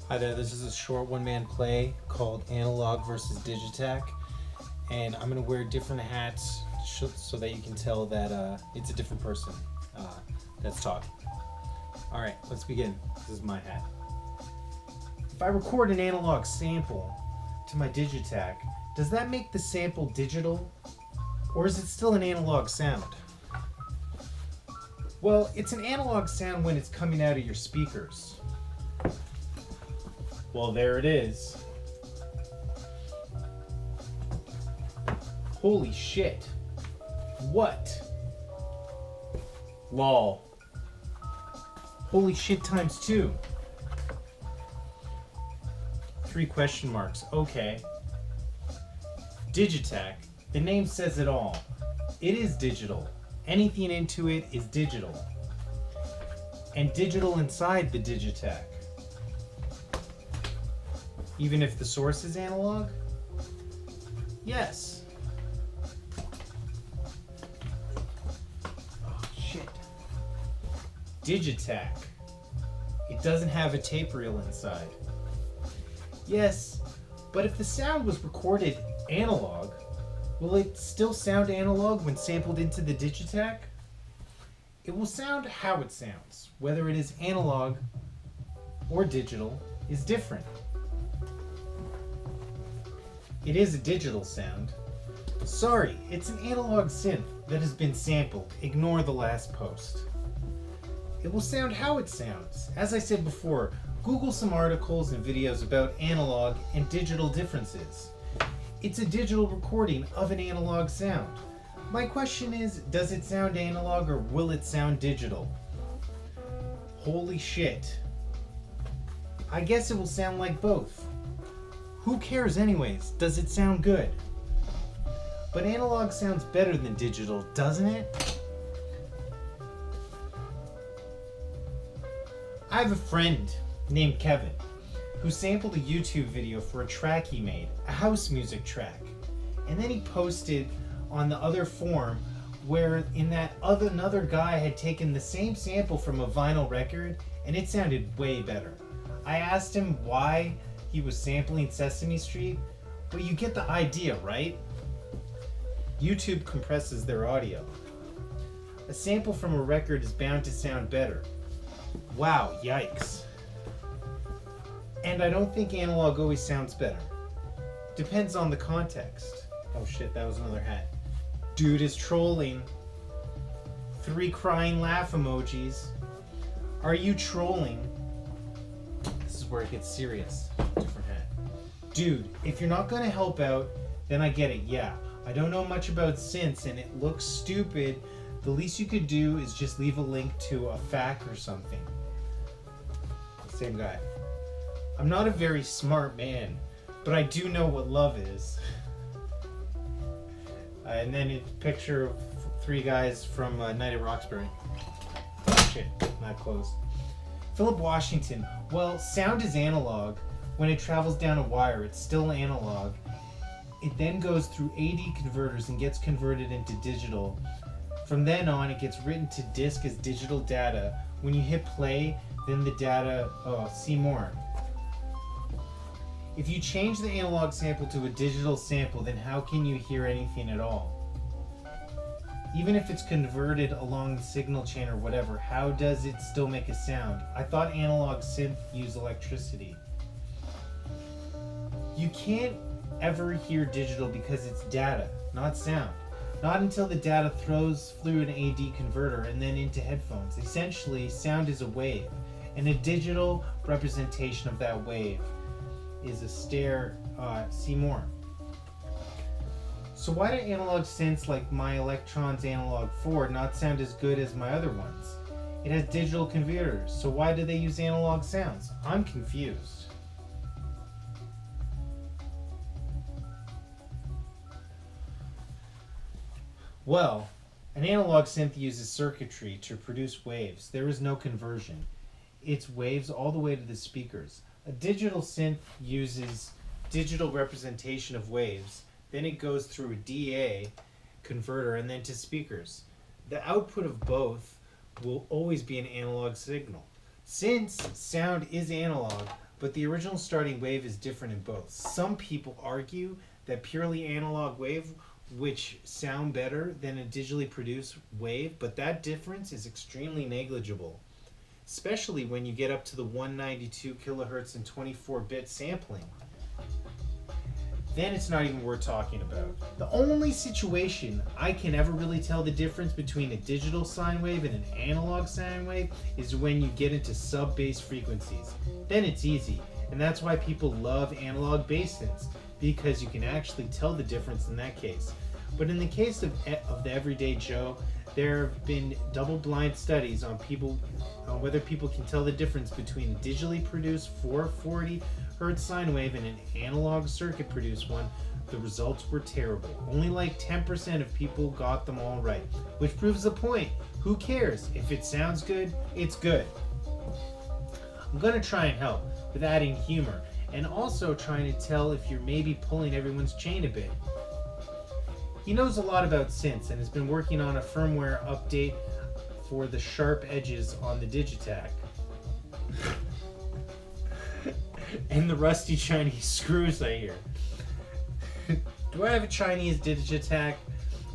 Hi there, this is a short one-man play called Analog versus Digitakt, and I'm going to wear different hats so that you can tell that it's a different person that's talking. Alright, let's begin. This is my hat. If I record an analog sample to my Digitakt, does that make the sample digital, or is it still an analog sound? Well, it's an analog sound when it's coming out of your speakers. Well, there it is. Holy shit. What? Lol. Holy shit times 2. 3 question marks. Okay. Digitakt. The name says it all. It is digital. Anything into it is digital. And digital inside the Digitakt. Even if the source is analog? Yes. Oh, shit. Digitakt. It doesn't have a tape reel inside. Yes, but if the sound was recorded analog, will it still sound analog when sampled into the Digitakt? It will sound how it sounds. Whether it is analog or digital is different. It is a digital sound. Sorry, it's an analog synth that has been sampled. Ignore the last post. It will sound how it sounds. As I said before, Google some articles and videos about analog and digital differences. It's a digital recording of an analog sound. My question is, does it sound analog or will it sound digital? Holy shit. I guess it will sound like both. Who cares anyways? Does it sound good? But analog sounds better than digital, doesn't it? I have a friend named Kevin who sampled a YouTube video for a track he made, a house music track. And then he posted on the other forum where another guy had taken the same sample from a vinyl record and it sounded way better. I asked him why he was sampling Sesame Street, but you get the idea, right? YouTube compresses their audio. A sample from a record is bound to sound better. Wow, yikes. And I don't think analog always sounds better. Depends on the context. Oh shit, that was another hat. Dude is trolling. 3 crying laugh emojis. Are you trolling? This is where it gets serious. Different hat. Dude, if you're not gonna help out, then I get it, yeah. I don't know much about synths and it looks stupid. The least you could do is just leave a link to a FAQ or something. Same guy. I'm not a very smart man, but I do know what love is. And then a picture of 3 guys from Night at Roxbury. Oh shit, not close. Philip Washington. Well, sound is analog. When it travels down a wire, it's still analog. It then goes through AD converters and gets converted into digital. From then on, it gets written to disk as digital data. When you hit play, then the data, see more. If you change the analog sample to a digital sample, then how can you hear anything at all? Even if it's converted along the signal chain or whatever, how does it still make a sound? I thought analog synth used electricity. You can't ever hear digital because it's data, not sound. Not until the data flows through an AD converter and then into headphones. Essentially, sound is a wave, and a digital representation of that wave is a see more. So why do analog synths like my Electron's Analog 4 not sound as good as my other ones? It has digital converters, so why do they use analog sounds? I'm confused. Well, an analog synth uses circuitry to produce waves. There is no conversion. It's waves all the way to the speakers. A digital synth uses digital representation of waves, then it goes through a DA converter and then to speakers. The output of both will always be an analog signal. Since sound is analog, but the original starting wave is different in both. Some people argue that purely analog wave which sound better than a digitally produced wave, but that difference is extremely negligible, especially when you get up to the 192 kilohertz and 24-bit sampling. Then it's not even worth talking about. The only situation I can ever really tell the difference between a digital sine wave and an analog sine wave is when you get into sub-bass frequencies. Then it's easy, and that's why people love analog bass synths, because you can actually tell the difference in that case. But in the case of the everyday Joe, there have been double-blind studies on whether people can tell the difference between a digitally produced 440 Hz sine wave and an analog circuit produced one. The results were terrible. Only like 10% of people got them all right, which proves the point. Who cares? If it sounds good, it's good. I'm going to try and help with adding humor and also trying to tell if you're maybe pulling everyone's chain a bit. He knows a lot about synths and has been working on a firmware update for the sharp edges on the Digitakt and the rusty Chinese screws, I hear. Do I have a Chinese Digitakt?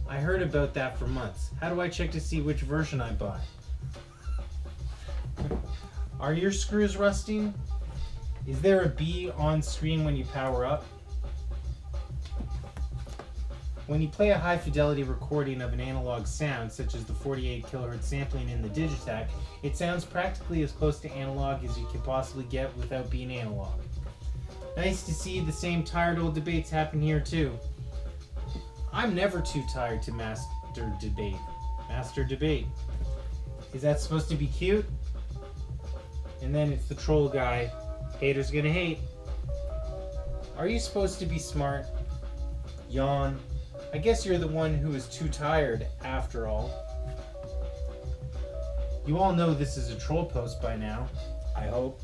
I heard about that for months. How do I check to see which version I buy? Are your screws rusting? Is there a B on screen when you power up? When you play a high fidelity recording of an analog sound, such as the 48 kHz sampling in the Digitakt, it sounds practically as close to analog as you can possibly get without being analog. Nice to see the same tired old debates happen here too. I'm never too tired to master debate. Master debate. Is that supposed to be cute? And then it's the troll guy. Haters gonna hate. Are you supposed to be smart? Yawn. I guess you're the one who is too tired, after all. You all know this is a troll post by now, I hope.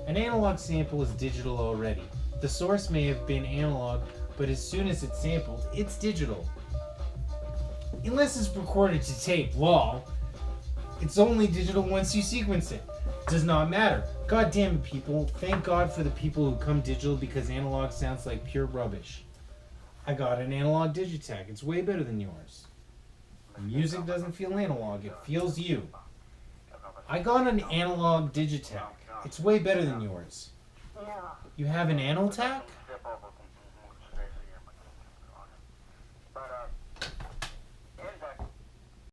An analog sample is digital already. The source may have been analog, but as soon as it's sampled, it's digital. Unless it's recorded to tape, lol. It's only digital once you sequence it. Does not matter. God damn it, people. Thank God for the people who come digital, because analog sounds like pure rubbish. I got an analog Digitakt. It's way better than yours. Music doesn't feel analog. It feels you. I got an analog Digitakt. It's way better than yours. You have an Analtakt?